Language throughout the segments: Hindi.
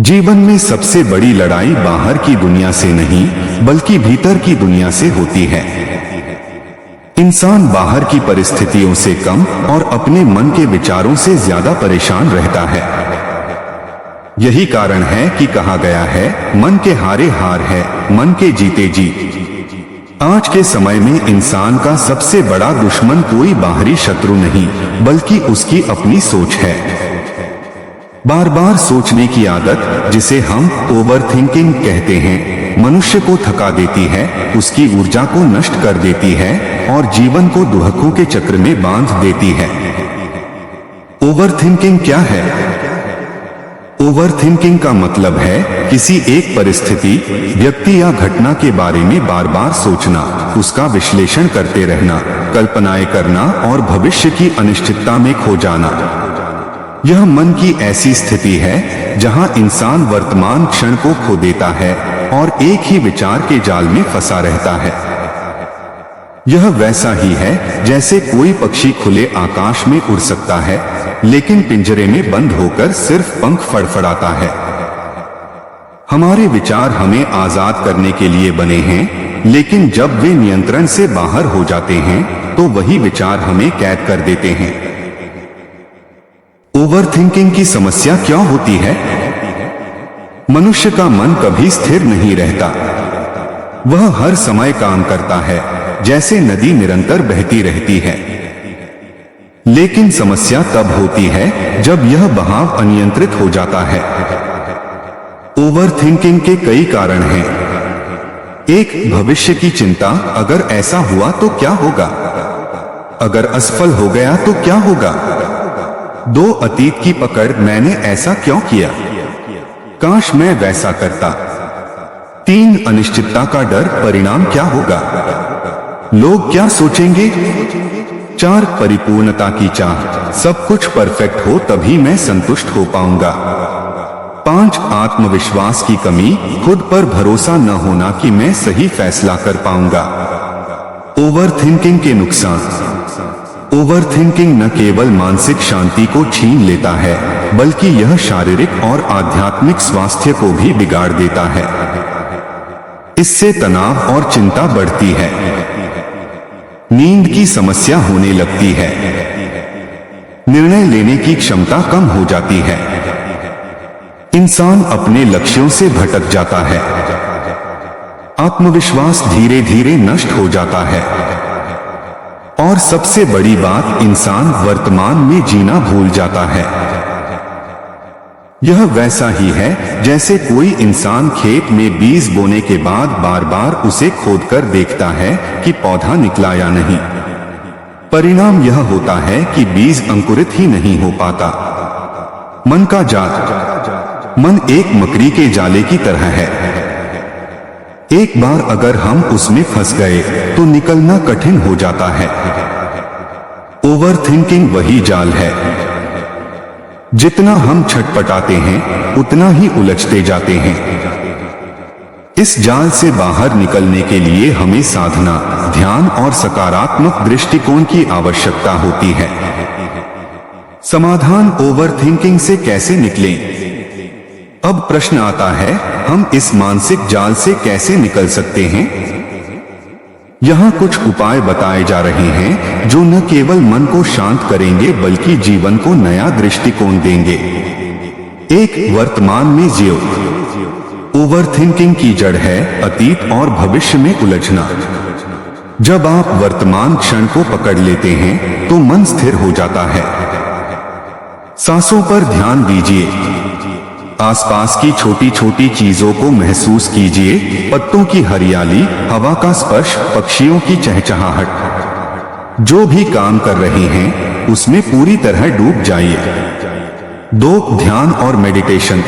जीवन में सबसे बड़ी लड़ाई बाहर की दुनिया से नहीं बल्कि भीतर की दुनिया से होती है। इंसान बाहर की परिस्थितियों से कम और अपने मन के विचारों से ज्यादा परेशान रहता है। यही कारण है कि कहा गया है, मन के हारे हार है, मन के जीते जीत। आज के समय में इंसान का सबसे बड़ा दुश्मन कोई बाहरी शत्रु नहीं बल्कि उसकी अपनी सोच है। बार बार सोचने की आदत, जिसे हम ओवरथिंकिंग कहते हैं, मनुष्य को थका देती है, उसकी ऊर्जा को नष्ट कर देती है और जीवन को दुहकों के चक्र में बांध देती है। ओवरथिंकिंग क्या है? ओवरथिंकिंग का मतलब है किसी एक परिस्थिति, व्यक्ति या घटना के बारे में बार बार सोचना, उसका विश्लेषण करते रहना, कल्पनाएं करना और भविष्य की अनिश्चितता में खो जाना। यह मन की ऐसी स्थिति है जहां इंसान वर्तमान क्षण को खो देता है और एक ही विचार के जाल में फंसा रहता है। यह वैसा ही है जैसे कोई पक्षी खुले आकाश में उड़ सकता है, लेकिन पिंजरे में बंद होकर सिर्फ पंख फड़फड़ाता है। हमारे विचार हमें आजाद करने के लिए बने हैं, लेकिन जब वे नियंत्रण से बाहर हो जाते हैं तो वही विचार हमें कैद कर देते हैं। ओवरथिंकिंग की समस्या क्या होती है? मनुष्य का मन कभी स्थिर नहीं रहता। वह हर समय काम करता है, जैसे नदी निरंतर बहती रहती है। लेकिन समस्या तब होती है जब यह बहाव अनियंत्रित हो जाता है। ओवरथिंकिंग के कई कारण हैं। एक, भविष्य की चिंता, अगर ऐसा हुआ तो क्या होगा? अगर असफल हो गया तो क्या होगा? 2, अतीत की पकड़, मैंने ऐसा क्यों किया? काश मैं वैसा करता। 3, अनिश्चितता का डर, परिणाम क्या होगा? लोग क्या सोचेंगे? 4, परिपूर्णता की चाह, सब कुछ परफेक्ट हो तभी मैं संतुष्ट हो पाऊंगा। 5, आत्मविश्वास की कमी, खुद पर भरोसा न होना कि मैं सही फैसला कर पाऊंगा। ओवरथिंकिंग के नुकसान। ओवरथिंकिंग न केवल मानसिक शांति को छीन लेता है बल्कि यह शारीरिक और आध्यात्मिक स्वास्थ्य को भी बिगाड़ देता है। इससे तनाव और चिंता बढ़ती है, नींद की समस्या होने लगती है, निर्णय लेने की क्षमता कम हो जाती है, इंसान अपने लक्ष्यों से भटक जाता है, आत्मविश्वास धीरे धीरे नष्ट हो जाता है और सबसे बड़ी बात, इंसान वर्तमान में जीना भूल जाता है। यह वैसा ही है जैसे कोई इंसान खेत में बीज बोने के बाद बार बार उसे खोदकर देखता है कि पौधा निकला या नहीं। परिणाम यह होता है कि बीज अंकुरित ही नहीं हो पाता। मन का जाल। मन एक मकड़ी के जाले की तरह है। एक बार अगर हम उसमें फंस गए तो निकलना कठिन हो जाता है। ओवरथिंकिंग वही जाल है। जितना हम छटपटाते हैं उतना ही उलझते जाते हैं। इस जाल से बाहर निकलने के लिए हमें साधना, ध्यान और सकारात्मक दृष्टिकोण की आवश्यकता होती है। समाधान, ओवरथिंकिंग से कैसे निकलें? अब प्रश्न आता है, हम इस मानसिक जाल से कैसे निकल सकते हैं? यहाँ कुछ उपाय बताए जा रहे हैं जो न केवल मन को शांत करेंगे बल्कि जीवन को नया दृष्टिकोण देंगे। 1, वर्तमान में जियो। ओवरथिंकिंग की जड़ है अतीत और भविष्य में उलझना। जब आप वर्तमान क्षण को पकड़ लेते हैं तो मन स्थिर हो जाता है। सांसों पर ध्यान दीजिए, आसपास की छोटी छोटी चीजों को महसूस कीजिए, पत्तों की हरियाली, हवा का स्पर्श, पक्षियों की चहचहाहट। जो भी काम कर रहे हैं उसमें पूरी तरह डूब जाइए। 2, ध्यान और मेडिटेशन।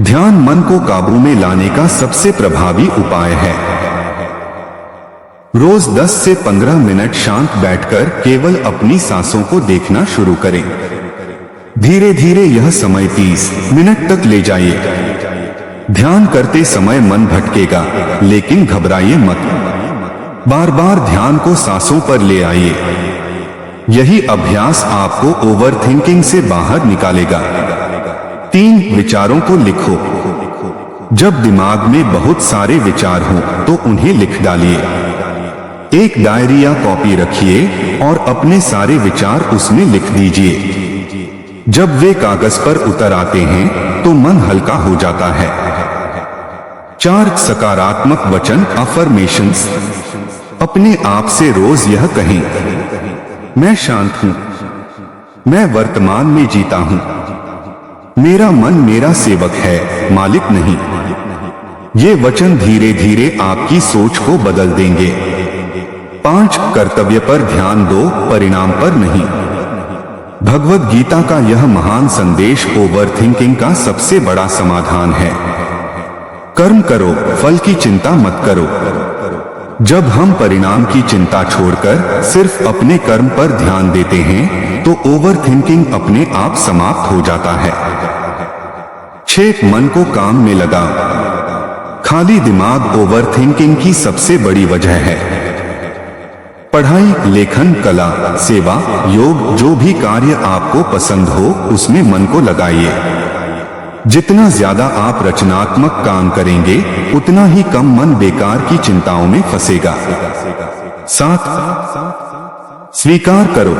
ध्यान मन को काबू में लाने का सबसे प्रभावी उपाय है। रोज 10 से 15 मिनट शांत बैठकर केवल अपनी सांसों को देखना शुरू करें। धीरे धीरे यह समय 30 मिनट तक ले जाइए। ध्यान करते समय मन भटकेगा, लेकिन घबराइए मत। बार बार ध्यान को सांसों पर ले आइए। यही अभ्यास आपको ओवरथिंकिंग से बाहर निकालेगा। 3 विचारों को लिखो। जब दिमाग में बहुत सारे विचार हों तो उन्हें लिख डालिए। एक डायरी या कॉपी रखिए और अपने सारे विचार उसमें लिख दीजिए। जब वे कागज पर उतर आते हैं तो मन हल्का हो जाता है। 4 सकारात्मक वचन अफर्मेशंस। अपने आप से रोज यह कहें, मैं शांत हूं, मैं वर्तमान में जीता हूं, मेरा मन मेरा सेवक है, मालिक नहीं। ये वचन धीरे धीरे आपकी सोच को बदल देंगे। 5 कर्तव्य पर ध्यान दो, परिणाम पर नहीं। भगवद गीता का यह महान संदेश ओवरथिंकिंग का सबसे बड़ा समाधान है। कर्म करो, फल की चिंता मत करो। जब हम परिणाम की चिंता छोड़कर सिर्फ अपने कर्म पर ध्यान देते हैं तो ओवरथिंकिंग अपने आप समाप्त हो जाता है। 6 मन को काम में लगाओ। खाली दिमाग ओवरथिंकिंग की सबसे बड़ी वजह है। पढ़ाई, लेखन, कला, सेवा, योग, जो भी कार्य आपको पसंद हो उसमें मन को लगाइए। जितना ज्यादा आप रचनात्मक काम करेंगे उतना ही कम मन बेकार की चिंताओं में फंसेगा। 7 स्वीकार करो।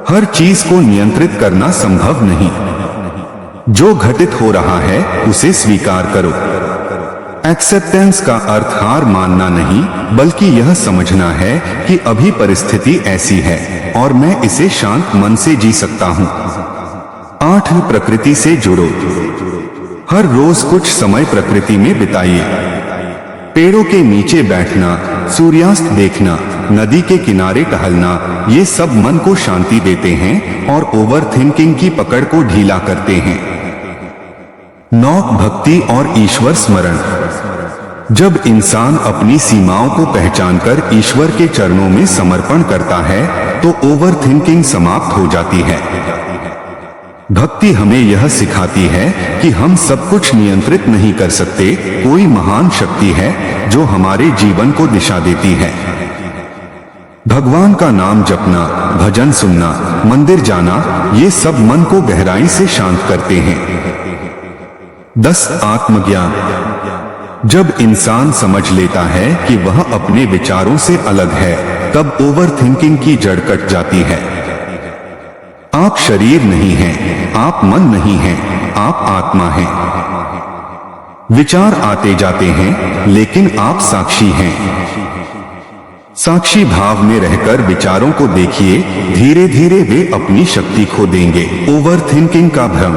हर चीज को नियंत्रित करना संभव नहीं। जो घटित हो रहा है उसे स्वीकार करो। एक्सेप्टेंस का अर्थ हार मानना नहीं, बल्कि यह समझना है कि अभी परिस्थिति ऐसी है और मैं इसे शांत मन से जी सकता हूं। 8 प्रकृति से जुड़ो। हर रोज कुछ समय प्रकृति में बिताइए। पेड़ों के नीचे बैठना, सूर्यास्त देखना, नदी के किनारे टहलना, ये सब मन को शांति देते हैं और ओवरथिंकिंग की पकड़ को ढीला करते हैं। 9 भक्ति और ईश्वर स्मरण। जब इंसान अपनी सीमाओं को पहचानकर ईश्वर के चरणों में समर्पण करता है तो ओवरथिंकिंग समाप्त हो जाती है। भक्ति हमें यह सिखाती है कि हम सब कुछ नियंत्रित नहीं कर सकते। कोई महान शक्ति है जो हमारे जीवन को दिशा देती है। भगवान का नाम जपना, भजन सुनना, मंदिर जाना, ये सब मन को गहराई से शांत करते हैं। 10 आत्मज्ञान। जब इंसान समझ लेता है कि वह अपने विचारों से अलग है तब ओवरथिंकिंग की जड़ कट जाती है। आप शरीर नहीं हैं, आप मन नहीं हैं, आप आत्मा हैं। विचार आते जाते हैं लेकिन आप साक्षी हैं। साक्षी भाव में रहकर विचारों को देखिए, धीरे धीरे वे अपनी शक्ति खो देंगे। ओवरथिंकिंग का भ्रम।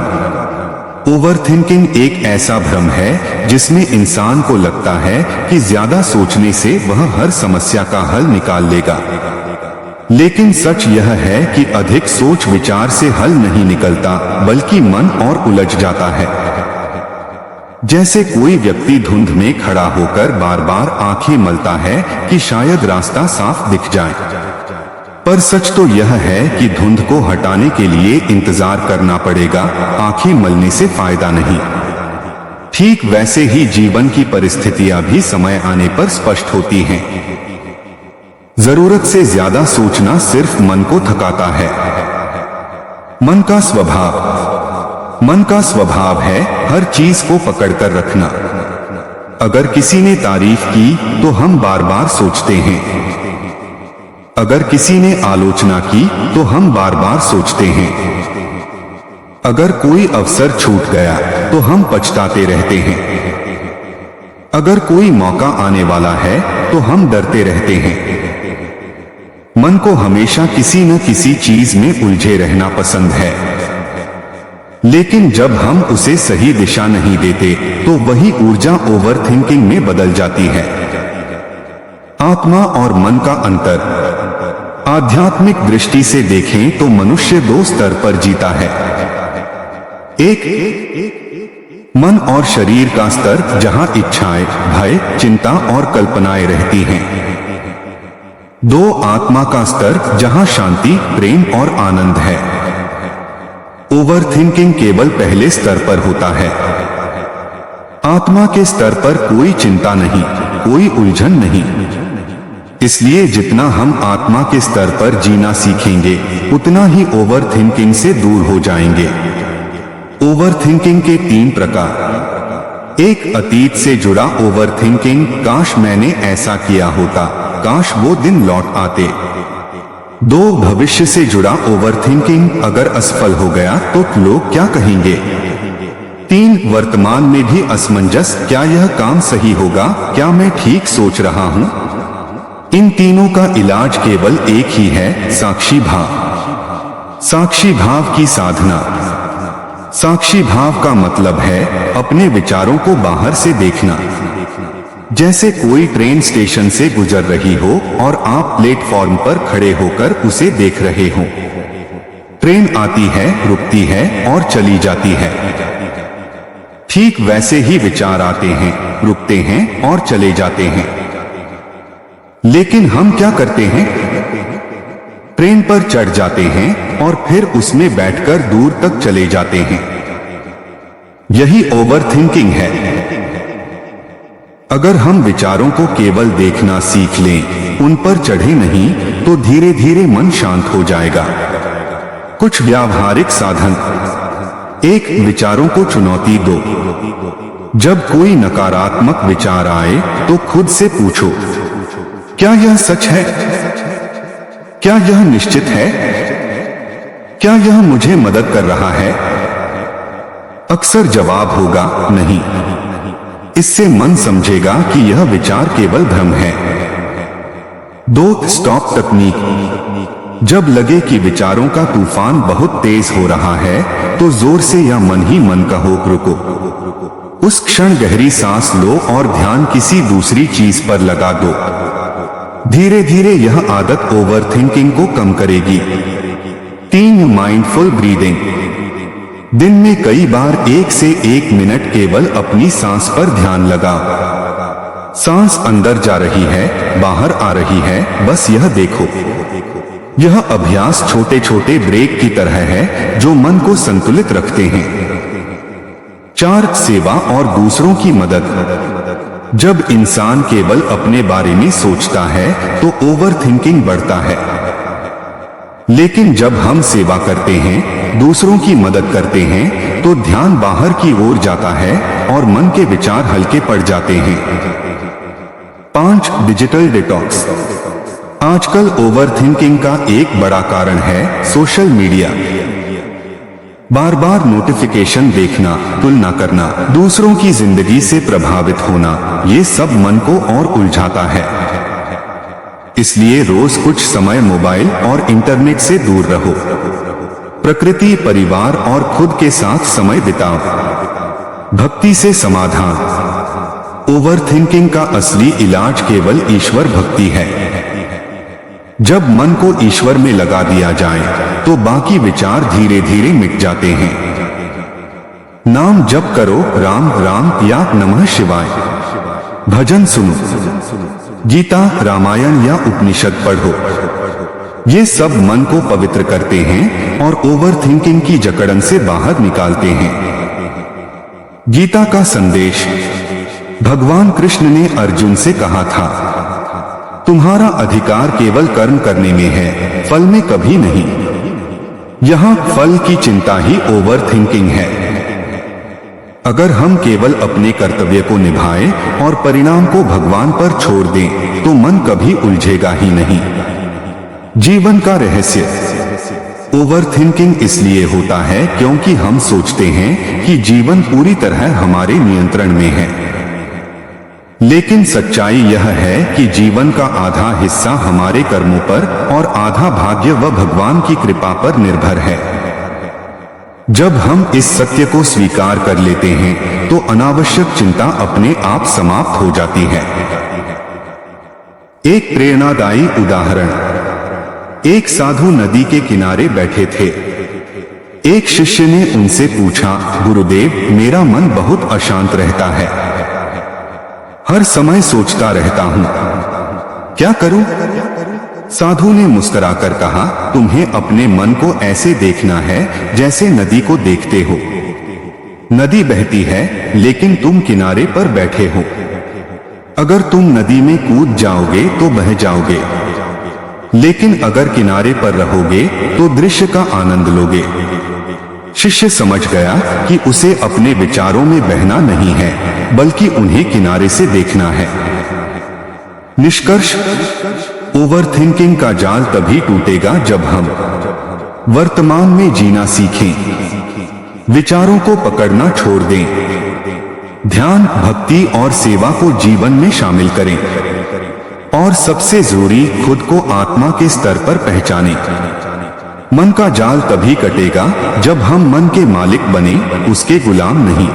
ओवरथिंकिंग एक ऐसा भ्रम है जिसमें इंसान को लगता है कि ज्यादा सोचने से वह हर समस्या का हल निकाल लेगा। लेकिन सच यह है कि अधिक सोच विचार से हल नहीं निकलता, बल्कि मन और उलझ जाता है। जैसे कोई व्यक्ति धुंध में खड़ा होकर बार बार आंखें मलता है कि शायद रास्ता साफ दिख जाए, पर सच तो यह है कि धुंध को हटाने के लिए इंतजार करना पड़ेगा, आंखें मलने से फायदा नहीं। ठीक वैसे ही जीवन की परिस्थितियां भी समय आने पर स्पष्ट होती हैं। जरूरत से ज्यादा सोचना सिर्फ मन को थकाता है। मन का स्वभाव है हर चीज को पकड़कर रखना। अगर किसी ने तारीफ की तो हम बार बार सोचते हैं। अगर किसी ने आलोचना की तो हम बार बार सोचते हैं। अगर कोई अवसर छूट गया तो हम पछताते रहते हैं। अगर कोई मौका आने वाला है तो हम डरते रहते हैं। मन को हमेशा किसी न किसी चीज में उलझे रहना पसंद है, लेकिन जब हम उसे सही दिशा नहीं देते तो वही ऊर्जा ओवरथिंकिंग में बदल जाती है। आत्मा और मन का अंतर। आध्यात्मिक दृष्टि से देखें तो मनुष्य 2 स्तर पर जीता है। एक मन और शरीर का स्तर, जहां इच्छाएं, भय, चिंता और कल्पनाएं रहती हैं। 2 आत्मा का स्तर, जहां शांति, प्रेम और आनंद है। ओवरथिंकिंग केवल पहले स्तर पर होता है। आत्मा के स्तर पर कोई चिंता नहीं, कोई उलझन नहीं। इसलिए जितना हम आत्मा के स्तर पर जीना सीखेंगे उतना ही ओवरथिंकिंग से दूर हो जाएंगे। ओवरथिंकिंग के 3 प्रकार। एक, अतीत से जुड़ा ओवरथिंकिंग, काश मैंने ऐसा किया होता, काश वो दिन लौट आते। 2, भविष्य से जुड़ा ओवरथिंकिंग, अगर असफल हो गया तो लोग क्या कहेंगे। 3, वर्तमान में भी असमंजस, क्या यह काम सही होगा, क्या मैं ठीक सोच रहा हूं। इन तीनों का इलाज केवल एक ही है, साक्षी भाव। साक्षी भाव की साधना। साक्षी भाव का मतलब है अपने विचारों को बाहर से देखना। जैसे कोई ट्रेन स्टेशन से गुजर रही हो और आप प्लेटफॉर्म पर खड़े होकर उसे देख रहे हो। ट्रेन आती है, रुकती है और चली जाती है। ठीक वैसे ही विचार आते हैं, रुकते हैं और चले जाते हैं। लेकिन हम क्या करते हैं? ट्रेन पर चढ़ जाते हैं और फिर उसमें बैठकर दूर तक चले जाते हैं। यही ओवरथिंकिंग है। अगर हम विचारों को केवल देखना सीख लें, उन पर चढ़े नहीं, तो धीरे धीरे मन शांत हो जाएगा। कुछ व्यावहारिक साधन। 1, विचारों को चुनौती दो। जब कोई नकारात्मक विचार आए तो खुद से पूछो, क्या यह सच है? क्या यह निश्चित है? क्या यह मुझे मदद कर रहा है? अक्सर जवाब होगा नहीं। इससे मन समझेगा कि यह विचार केवल भ्रम है। 2, स्टॉप तकनीक। जब लगे कि विचारों का तूफान बहुत तेज हो रहा है तो जोर से या मन ही मन कहो, रुको। उस क्षण गहरी सांस लो और ध्यान किसी दूसरी चीज पर लगा दो। धीरे धीरे यह आदत ओवरथिंकिंग को कम करेगी। 3, माइंडफुल ब्रीदिंग। दिन में कई बार 1 से 1 मिनट केवल अपनी सांस पर ध्यान लगाओ। सांस अंदर जा रही है, बाहर आ रही है, बस यह देखो। यह अभ्यास छोटे छोटे ब्रेक की तरह है जो मन को संतुलित रखते हैं। 4, सेवा और दूसरों की मदद। जब इंसान केवल अपने बारे में सोचता है तो ओवरथिंकिंग बढ़ता है। लेकिन जब हम सेवा करते हैं, दूसरों की मदद करते हैं, तो ध्यान बाहर की ओर जाता है और मन के विचार हल्के पड़ जाते हैं। 5, डिजिटल डिटॉक्स। आजकल ओवरथिंकिंग का एक बड़ा कारण है सोशल मीडिया। बार बार नोटिफिकेशन देखना, तुलना करना, दूसरों की जिंदगी से प्रभावित होना, ये सब मन को और उलझाता है। इसलिए रोज कुछ समय मोबाइल और इंटरनेट से दूर रहो। प्रकृति, परिवार और खुद के साथ समय बिताओ। भक्ति से समाधान। ओवरथिंकिंग का असली इलाज केवल ईश्वर भक्ति है। जब मन को ईश्वर में लगा दिया जाए तो बाकी विचार धीरे धीरे मिट जाते हैं। नाम जप करो, राम राम या नमः शिवाय। भजन सुनो, गीता, रामायण या उपनिषद पढ़ो। ये सब मन को पवित्र करते हैं और ओवरथिंकिंग की जकड़न से बाहर निकालते हैं। गीता का संदेश। भगवान कृष्ण ने अर्जुन से कहा था, तुम्हारा अधिकार केवल कर्म करने में है, फल में कभी नहीं। यहां फल की चिंता ही ओवरथिंकिंग है। अगर हम केवल अपने कर्तव्य को निभाएं और परिणाम को भगवान पर छोड़ दें तो मन कभी उलझेगा ही नहीं। जीवन का रहस्य। ओवरथिंकिंग इसलिए होता है क्योंकि हम सोचते हैं कि जीवन पूरी तरह हमारे नियंत्रण में है। लेकिन सच्चाई यह है कि जीवन का आधा हिस्सा हमारे कर्मों पर और आधा भाग्य व भगवान की कृपा पर निर्भर है। जब हम इस सत्य को स्वीकार कर लेते हैं तो अनावश्यक चिंता अपने आप समाप्त हो जाती है। एक प्रेरणादायी उदाहरण। एक साधु नदी के किनारे बैठे थे। एक शिष्य ने उनसे पूछा, गुरुदेव, मेरा मन बहुत अशांत रहता है, हर समय सोचता रहता हूं, क्या करूं? साधु ने मुस्कुराकर कहा, तुम्हें अपने मन को ऐसे देखना है जैसे नदी को देखते हो। नदी बहती है लेकिन तुम किनारे पर बैठे हो। अगर तुम नदी में कूद जाओगे तो बह जाओगे, लेकिन अगर किनारे पर रहोगे तो दृश्य का आनंद लोगे। शिष्य समझ गया कि उसे अपने विचारों में बहना नहीं है, बल्कि उन्हें किनारे से देखना है। निष्कर्ष, ओवरथिंकिंग का जाल तभी टूटेगा जब हम वर्तमान में जीना सीखें, विचारों को पकड़ना छोड़ दें, ध्यान, भक्ति और सेवा को जीवन में शामिल करें, और सबसे जरूरी, खुद को आत्मा के स्तर पर पहचानें। मन का जाल तभी कटेगा जब हम मन के मालिक बने, उसके गुलाम नहीं।